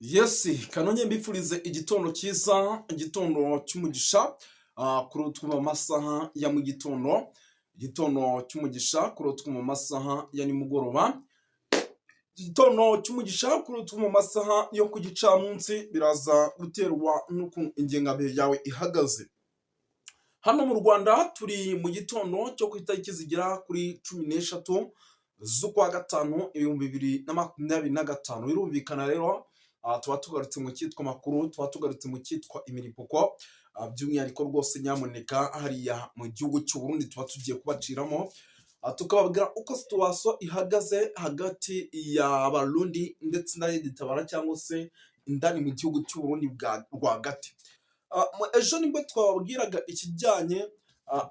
Yes, kanonye mbifurize igitondo cyiza, igitondo cy'umugisha, kuri utwo mu masaha ya mu gitondo, igitondo cy'umugisha kuri utwo mu masaha ya nimugoroba, igitondo cy'umugisha kuri utwo mu masaha yo ku gicamunsi, biraza guterwa n'uko ingengabihe yawe ihagaze. Hano mu Rwanda turi mu gitondo cyo ku itariki zigera kuri 13 z'ukwa gatanu 2025. Birumvikana rero tuba tugarutse mu cyitwa makuru, tuba tugarutse mu cyitwa imiripuko, by'umwihariko rwose nyamuneka hariya mu gihugu cy'u Burundi tuba tugiye kubaciramo, tukababwira uko situation ihagaze hagati y'Abarundi ndetse na Tabara cyangwa se indani mu gihugu cy'u Burundi rwagati. Ejo nibwo twababwiraga ikijyanye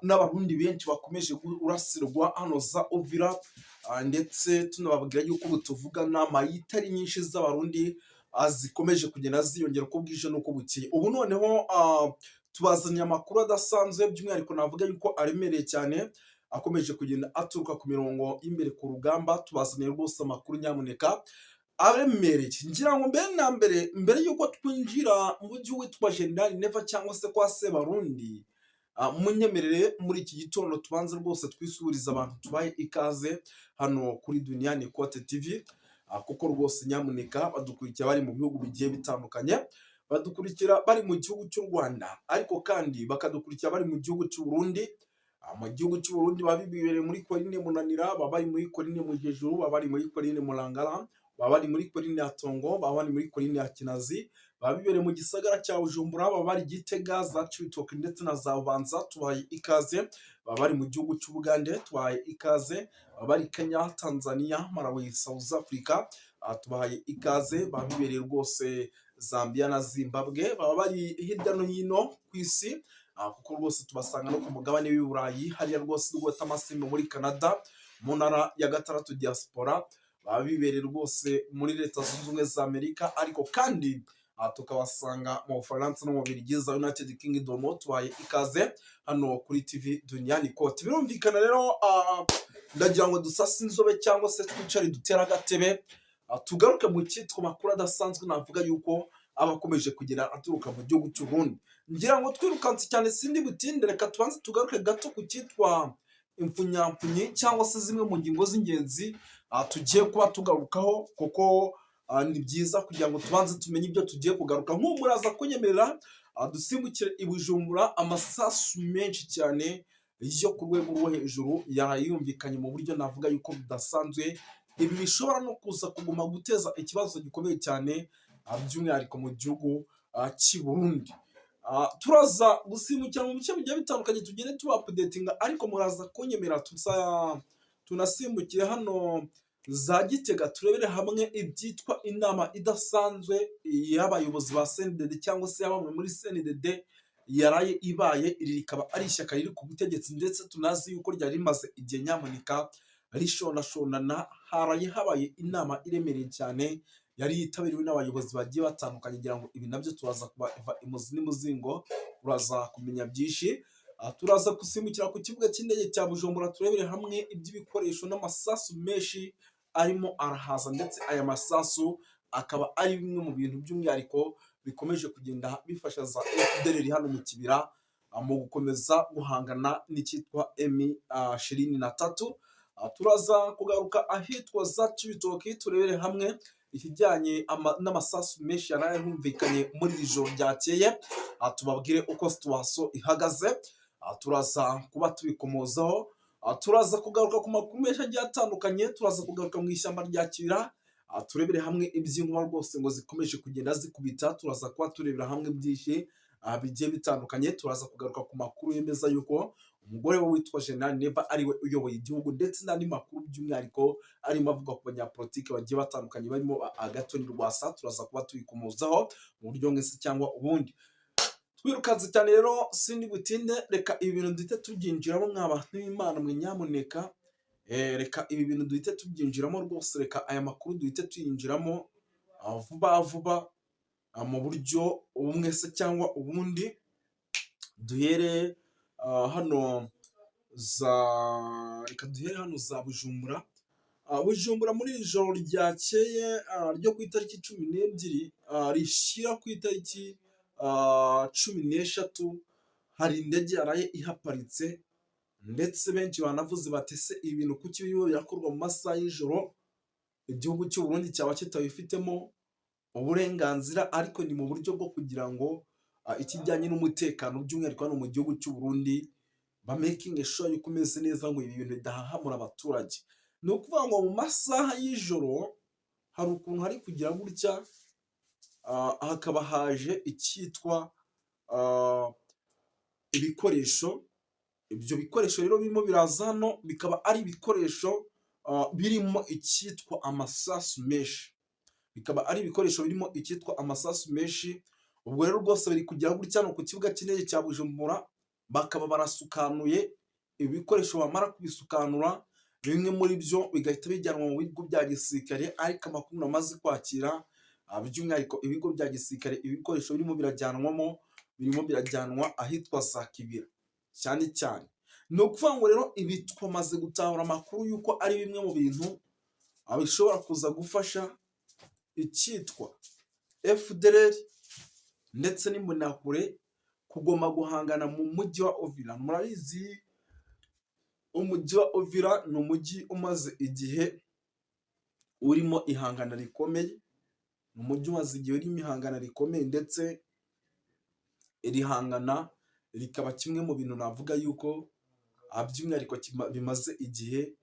n'Abarundi benshi bakomeje urasirwa hano za Uvira, ndetse tunababwira yuko ubu tuvugana mayitari nyinshi z'Abarundi zikomeje kugenda ziyongera uko bwije n'uko bukeye. Ubu noneho tubazaniye amakuru adasanzwe, by'umwihariko navuga yuko aremereye cyane, akomeje kugenda aturuka ku mirongo y'imbere ku rugamba. Tubazaniye rwose amakuru nyamuneka aremereye. Ngira ngo mbere yuko twinjira mu gihugu witwa General Neva cyangwa se kwa Sebarundi, munyemerere muri iki gitondo tubanze rwose twisubiriza abantu tubaye ikaze hano kuri Duniani Kote TV, kuko rwose nyamuneka badukurikira bari mu bihugu bigiye bitandukanye, badukurikira bari mu gihugu cy'u Rwanda, ariko kandi bakadukurikira bari mu gihugu cy'u Burundi. Mu gihugu cy'u Burundi baba bibereye muri Korine Munanira, baba bari muri Korine Mujejuru, baba bari muri Korine Murangara, baba bari muri Korine ya Tongo, baba bari muri Korine ya Kinazi, baba bibereye mu gisagara cya Bujumbura, baba bari Gitega, za Cibitoke ndetse na za Bubanza, tubaye ikaze. Baba bari mu gihugu cy'u Bugande, tubaye ikaze. Baba bari Kenya, Tanzania, Malawi, South Africa, tubaye ikaze. Baba bibereye rwose Zambia na Zimbabwe, baba bari hirya no hino ku isi, kuko rwose tubasanga no ku mugabane w'i Burayi, hariya rwose rwota amasimbo muri Canada, mu ntara ya gatandatu diaspora, baba bibereye rwose muri Leta Zunze Ubumwe za Amerika, ariko kandi tukabasanga mu Bufaransa no mu Bubiligi za United Kingdom. Tubaye ikaze hano kuri TV Duniani Kote. Birumvikana rero ndagira ngo dusase inzobe cyangwa se twicare dutera agatebe, tugaruke mu cyitwa makuru adasanzwe navuga yuko abakomeje kugera aturuka mu gihugu cy'u Burundi. Ngira ngo twirukanse cyane sindi butinde, reka tubanze tugaruke gato ku cyitwa impfunyapfunyi cyangwa se zimwe mu ngingo z'ingenzi tugiye kuba tugarukaho, kuko ni byiza kugira ngo tubanze tumenye ibyo tugiye kugaruka. Nk'umuraza kunyemerera dusimbukire i Bujumbura, amasasu menshi cyane yo ku rwego rwo hejuru yarayumvikanye mu buryo navuga yuko bidasanzwe. Ibi bishobora no kuza kuguma guteza ikibazo gikomeye cyane, by'umwihariko mu gihugu cy'i Burundi. Turaza gusimbukira mu bice bigiye bitandukanye tugende tuba updatinga, ariko muraza kunyemerera tunasimbukire hano za Gitega, turebere hamwe ibyitwa inama idasanzwe y'abayobozi ba CNDD cyangwa se y'abamwe muri CNDD yaraye ibaye. Iri rikaba ari ishyaka riri ku butegetsi, ndetse tunazi yuko ryari rimaze igihe nyamuneka rishonashonana. Haraye habaye inama iremereye cyane, yari yitabiriwe n'abayobozi bagiye batandukanye. Ngira ngo ibi nabyo turaza kuba imuzi n'umuzingo, uraza kumenya byinshi. Turaza gusimbukira ku kibuga cy'indege cya Bujumbura, turebere hamwe iby'ibikoresho n'amasasu menshi arimo arahaza, ndetse aya masasu akaba ari bimwe mu bintu by'umwihariko bikomeje kugenda bifasha za FDLR hano mu kibira mu gukomeza guhangana n'icyitwa M23. Turaza kugaruka ahitwa za Cibitoke, turebere hamwe ikijyanye n'amasasu menshi yarayumvikanye muri iri joro ryakeye, tubabwire uko situation ihagaze. Turaza kuba tubikomozaho, turaza kugaruka ku makuru menshi agiye atandukanye, turaza kugaruka mu ishyamba rya Kibira, turebere hamwe iby'inkuba rwose ngo zikomeje kugenda zikubita. Turaza kuba turebera hamwe byinshi bigiye bitandukanye. Turaza kugaruka ku makuru yemeza yuko umugore we witwa General Neva ariwe uyoboye igihugu, ndetse n'andi makuru by'umwihariko arimo avuga ku banyapolitiki bagiye batandukanye barimo Agathon Rwasa. Turaza kuba tubikomozaho mu buryo mwese cyangwa ubundi. Twirukanze cyane rero sindi butinde, reka ibi bintu duhite tubyinjiramo mw'abantu b'Imana mwe nyamuneka, reka ibi bintu duhite tubyinjiramo rwose, reka aya makuru duhite tuyinjiramo vuba vuba mu buryo ubumwe se cyangwa ubundi. Duhere hano za Bujumbura, Bujumbura muri iri joro ryakeye ryo ku itariki 12 rishyira ku itariki 16 hari indege yaraye ihaparitse, ndetse benshi banavuze bati se ibintu kuki birimo birakorwa mu masaha y'ijoro, igihugu cy'u Burundi cyaba kitabifitemo uburenganzira, ariko ni mu buryo bwo kugira ngo ikijyanye n'umutekano by'umwihariko hano mu gihugu cy'u Burundi ba making sure yuko umeze neza, ngo ibi bintu bidahahamura abaturage. Ni ukuvuga ngo mu masaha y'ijoro hari ukuntu hari kugira gutya hakaba haje icyitwa ibikoresho. Ibyo bikoresho rero birimo biraza hano bikaba ari ibikoresho birimo icyitwa amasasu menshi, bikaba ari ibikoresho birimo icyitwa amasasu menshi. Ubwo rero rwose bari kugira gutya no ku kibuga cy'indege cya Bujumbura, bakaba barasukanuye ibikoresho. Bamara kubisukanura bimwe muri byo bigahita bijyanwa mu bigo bya gisirikare, ariko amakuru namaze kwakira by'umwihariko ibigo bya gisirikare ibikoresho birimo birajyanwa ahitwa za Kibira cyane cyane. Ni ukuvuga ngo rero ibi twamaze gutahura amakuru yuko ari bimwe mu bintu bishobora kuza gufasha icyitwa FDLR ndetse n'Imbonerakure kugoma guhangana mu mujyi wa Uvira. Murabizi umujyi wa Uvira ni umujyi umaze igihe urimo ihangana rikomeye, ndetse iri hangana rikaba kimwe mu bintu navuga yuko by'umwihariko bimaze igihe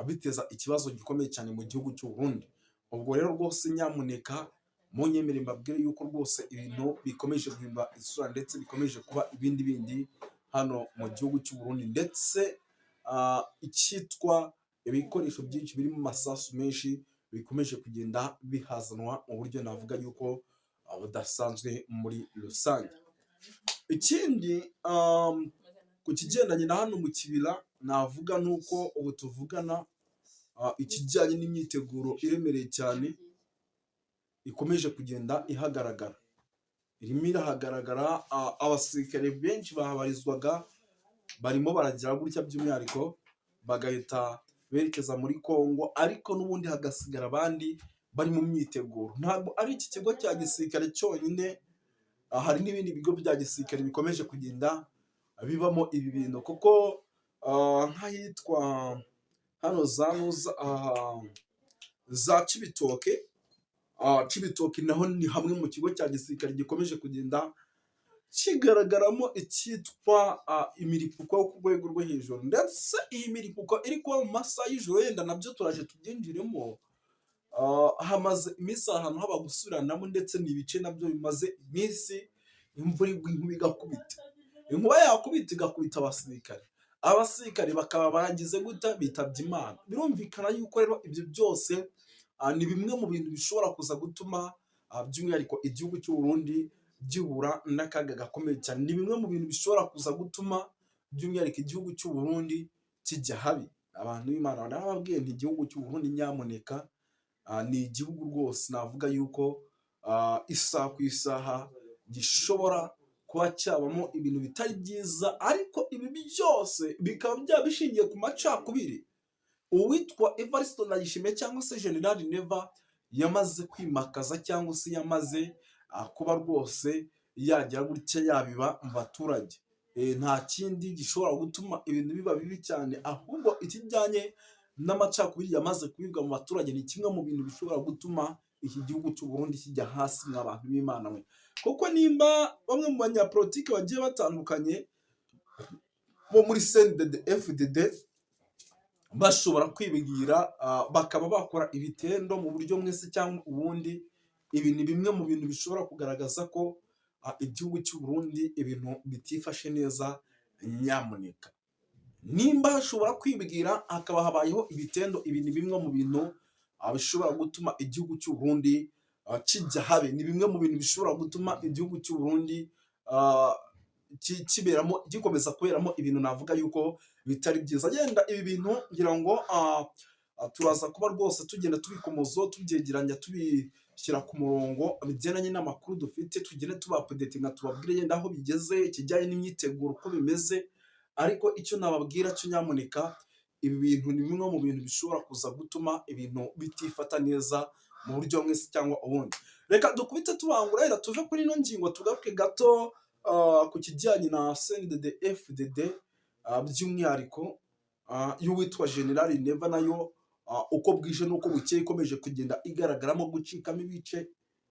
biteza ikibazo gikomeye cyane mu gihugu cy'u Burundi. Ubwo rero rwose nyamuneka munyemere mbabwire yuko rwose ibintu bikomeje guhimba isura, ndetse bikomeje kuba ibindi hano mu gihugu cy'u Burundi, ndetse icyitwa ibikoresho byinshi birimo amasasu menshi bikomeje kugenda bihazanwa mu buryo navuga yuko budasanzwe muri rusange. Ikindi ku kigendanye na hano mu Kibira navuga nuko ubu tuvugana ikijyanye n'imyiteguro iremereye cyane ikomeje kugenda irimo irahagaragara. Abasirikare benshi bahabarizwaga barimo baragira gutya by'umwihariko bagahita berekeza muri Kongo, ariko n'ubundi hagasigara abandi bari mu myiteguro. Ntabwo ari iki kigo cya gisirikare cyonyine, hari n'ibindi bigo bya gisirikare bikomeje kugenda bibamo ibi bintu, kuko nk'ahitwa hano za Cibitoke naho ni hamwe mu kigo cya gisirikare gikomeje kugenda kigaragaramo icyitwa imiripuko yo ku rwego rwo hejuru, ndetse iyi miripuko iri kuba mu masaha y'ijoro yenda nabyo turaje tubyinjiremo. Hamaze iminsi ahantu haba gusubiranamo, ndetse n'ibice nabyo bimaze iminsi imvura igwa, inkuba igakubita, inkuba yakubita igakubita abasirikare bakaba baragize gutya bitabye Imana. Birumvikana yuko rero ibyo byose ni bimwe mu bintu bishobora kuza gutuma by'umwihariko igihugu cy'u Burundi gihura n'akaga gakomeye cyane. Ni bimwe mu bintu bishobora kuza gutuma by'umwihariko igihugu cy'u Burundi kijya habi. Abantu b'Imana barababwiye nti igihugu cy'u Burundi nyamuneka ni igihugu rwose navuga yuko isaha ku isaha gishobora kuba cyabamo ibintu bitari byiza, ariko ibi byose bikaba byabishingiye ku macakubiri. Uwitwa Evariste Ndayishimiye cyangwa se General Neva yamaze kwimakaza, cyangwa se yamaze kuba rwose yagira gutya yabiba mu baturage. Nta kindi gishobora gutuma ibintu biba bibi cyane, ahubwo ikijyanye n'amacakubiri yamaze kubibwa mu baturage ni kimwe mu bintu bishobora gutuma iki gihugu cy'u Burundi kijya hasi nk'abantu b'Imana mwe. Kuko nimba bamwe mu banyapolitiki bagiye batandukanye bo muri CNDD FDD bashobora kwibwira bakaba bakora ibitendo mu buryo mwese cyangwa ubundi, ibi ni bimwe mu bintu bishobora kugaragaza ko igihugu cy'u Burundi ibintu bitifashe neza. Nyamuneka nimba hashobora kwibwira hakaba habayeho ibitendo, ibi ni bimwe mu bintu bishobora gutuma igihugu cy'u Burundi kijya habi. Ni bimwe mu bintu bishobora gutuma igihugu cy'u Burundi gikomeza kuberamo ibintu navuga yuko bitari byiza. Yenda ibi bintu ngira ngo turaza kuba rwose tugenda tubikomozo, tubyegeranya, tubishyira ku murongo bigendanye n'amakuru dufite, tugende tubapudetinga, tubabwire yenda aho bigeze ikijyanye n'imyiteguro uko bimeze. Ariko icyo nababwira cyo nyamuneka, ibi bintu ni bimwe mu bintu bishobora kuza gutuma ibintu bitifata neza mu buryo bumwe cyangwa ubundi. Reka dukubite tubangura rero tuve kuri ino ngingo tugaruke gato ku kijyanye na CNDD-FDD by'umwihariko y'uwitwa General Neva nayo uko bwije n'uko bukeye ikomeje kugenda igaragaramo gucikamo ibice,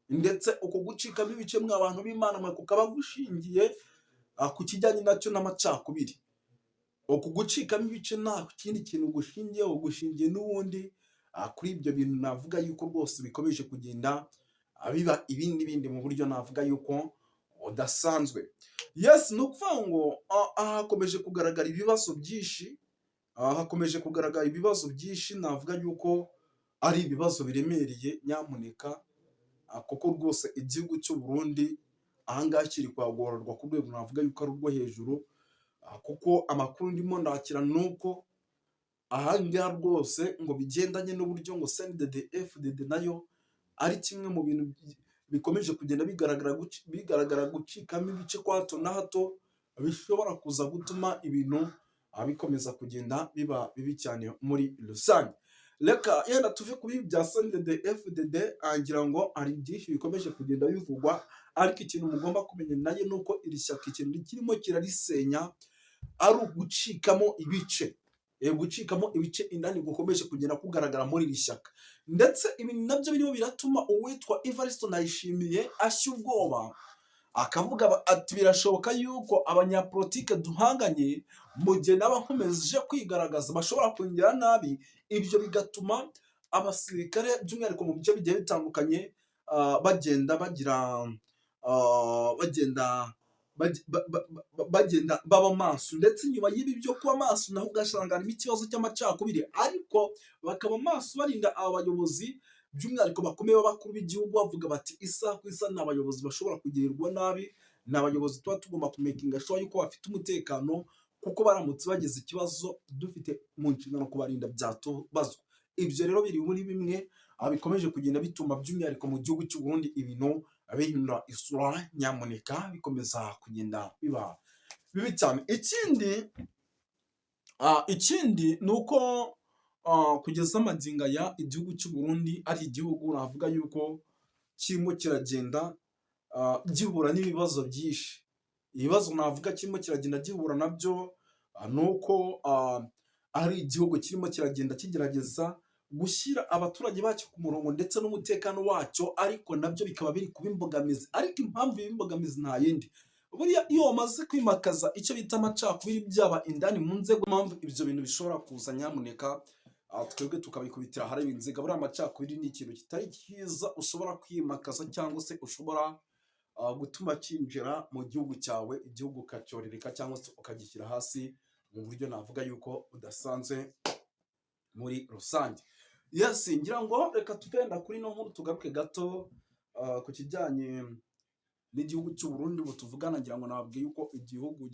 ndetse uko gucikamo ibice mwa abantu b'Imana mwe kukaba gushingiye ku kijyanye nacyo n'amacakubiri. Uku gucikamo ibice nta kindi kintu gushingiyeho, gushingiye n'ubundi kuri ibyo bintu navuga yuko rwose bikomeje kugenda biba ibindi mu buryo navuga yuko udasanzwe. Yes, ni ukuvuga ngo hakomeje kugaragara ibibazo byinshi, hakomeje kugaragara ibibazo byinshi navuga yuko ari ibibazo biremereye nyamuneka, kuko rwose igihugu cy'u Burundi ahangaha kiri kwagororwa ku rwego navuga yuko ari urwo hejuru, kuko amakuru ndimo ndakira nuko ahangaha rwose ngo bigendanye n'uburyo ngo CNDD-FDD nayo ari kimwe mu bintu bikomeje kugenda bigaragara gucikamo ibice kwa hato na hato, bishobora kuza gutuma ibintu bikomeza kugenda biba bibi cyane muri rusange. Reka yenda tuve kuri bya CNDD-FDD, ngira ngo hari byinshi bikomeje kugenda bivugwa, ariko ikintu mugomba kumenya nayo ni uko iri shyaka ikintu kirimo kirarisenya ari ugucikamo ibice. Gucikamo ibice indani gukomeje kugenda kugaragara muri iri shyaka, ndetse ibi nabyo birimo biratuma uwitwa Evariste Ndayishimiye ashya ubwoba, akavuga ati birashoboka yuko abanyapolitike duhanganye mu gihe naba nkomeje kwigaragaza bashobora kongera nabi, ibyo bigatuma abasirikare by'umwihariko mu bice bigiye bitandukanye bagenda baba maso, ndetse nyuma y'ibi byo kuba maso naho ugasanga harimo ikibazo cy'amacakubiri, ariko bakaba maso barinda aba bayobozi by'umwihariko bakomeye b'abakuru b'igihugu, bavuga bati isaha ku isaha ni abayobozi bashobora kugirirwa nabi, ni abayobozi tuba tugomba kumekinga sure yuko bafite umutekano, kuko baramutse bagize ikibazo dufite mu nshingano kubarinda byatubazwa. Ibyo rero biri muri bimwe bikomeje kugenda bituma by'umwihariko mu gihugu cy'u Burundi ibintu bihindura isura nyamuneka, bikomeza kugenda biba bibi cyane. Ikindi ni uko kugeza amagingo aya igihugu cy'u Burundi ari igihugu navuga yuko kirimo kiragenda gihura n'ibibazo byinshi. Ibibazo navuga kirimo kiragenda gihura nabyo ni uko ari igihugu kirimo kiragenda kigerageza gushyira abaturage bacyo ku murongo ndetse n'umutekano wacyo, ariko nabyo bikaba biri kuba imbogamizi. Ariko impamvu y'imbogamizi nta yindi, buriya iyo wamaze kwimakaza icyo bita amacakubiri byaba indani mu nzego, impamvu ibyo bintu bishobora kuza nyamuneka twebwe tukabikubitira hareba inzega. Buriya amacakubiri ni ikintu kitari cyiza ushobora kwimakaza cyangwa se ushobora gutuma cyinjira mu gihugu cyawe, igihugu ukacyorereka cyangwa se ukagishyira hasi mu buryo navuga yuko udasanzwe muri rusange. Yes, ngira ngo reka tugenda kuri no nkuru tugaruke gato ku kijyanye n'igihugu cy'u Burundi. Ubu tuvugana ngira ngo nababwiye yuko igihugu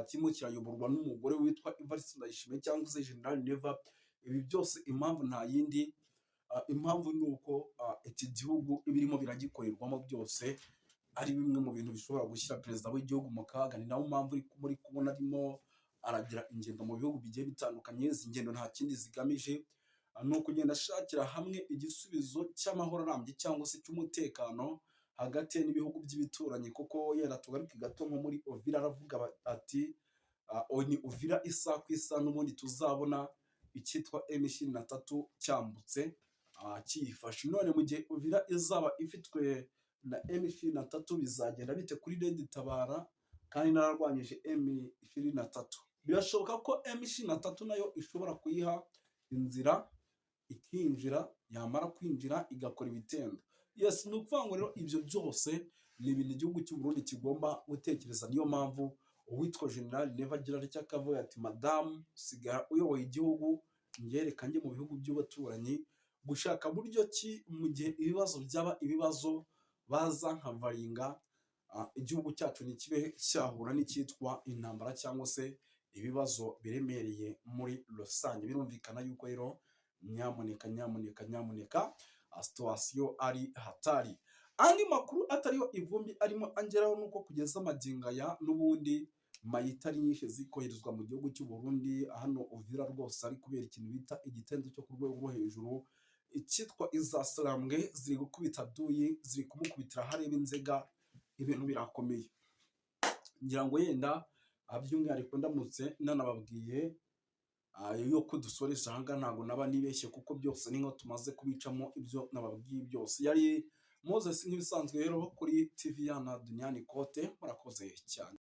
kirimo kirayoborwa n'umugore witwa Evariste Ndayishimiye cyangwa se General Neva. Ibi byose impamvu nta yindi, impamvu ni uko iki gihugu ibirimo biragikorerwamo byose ari bimwe mu bintu bishobora gushyira perezida w'igihugu mu kaga. Ni nayo mpamvu muri kubona arimo aragira ingendo mu bihugu bigiye bitandukanye. Izi ngendo nta kindi zigamije, ni ukugenda ashakira hamwe igisubizo cy'amahoro arambye cyangwa se cy'umutekano hagati n'ibihugu by'ibituranyi. Kuko yera tugaruke gato nko muri Uvira, aravuga ati ni Uvira isaha ku isaha n'ubundi tuzabona icyitwa M23 cyambutse kiyifashe. None mu gihe Uvira izaba ifitwe na M23 bizagenda bite kuri Red Tabara kandi nararwanyije M23? Birashoboka ko M23 nayo ishobora kuyiha inzira ikinjira, yamara kwinjira igakora ibitendo. Yes, ni ukuvuga ngo rero ibyo byose ni ibintu igihugu cy'u Burundi kigomba gutekereza. Niyo mpamvu uwitwa General Neva agira atya akavuga ati madamu sigara uyoboye igihugu, ngereka njye mu bihugu by'abaturanyi gushaka buryo ki mu gihe ibibazo byaba ibibazo baza nkavaringa igihugu cyacu ntikibe cyahura n'icyitwa intambara cyangwa se ibibazo biremereye muri rusange. Birumvikana yuko rero nyamuneka situwasiyo ari hatari. Andi makuru atariyo ivumbi arimo angeraho nuko kugeza amagingo aya n'ubundi mayita ari nyinshi zikoherezwa mu gihugu cy'u Burundi, hano Uvira rwose ari kubera ikintu bita igitendo cyo ku rwego rwo hejuru, icyitwa izasarambwe ziri gukubita Duyi, ziri kumukubitira hareba Inzega, ibintu birakomeye. Ngira ngo yenda by'umwihariko ndamutse nanababwiye yuko dusoresha aha ngaha ntabwo naba nibeshye, kuko byose ni nko tumaze kubicamo ibyo nababwiye byose. Yari Moses nk'ibisanzwe rero kuri TV ya na Duniani Kote, murakoze cyane.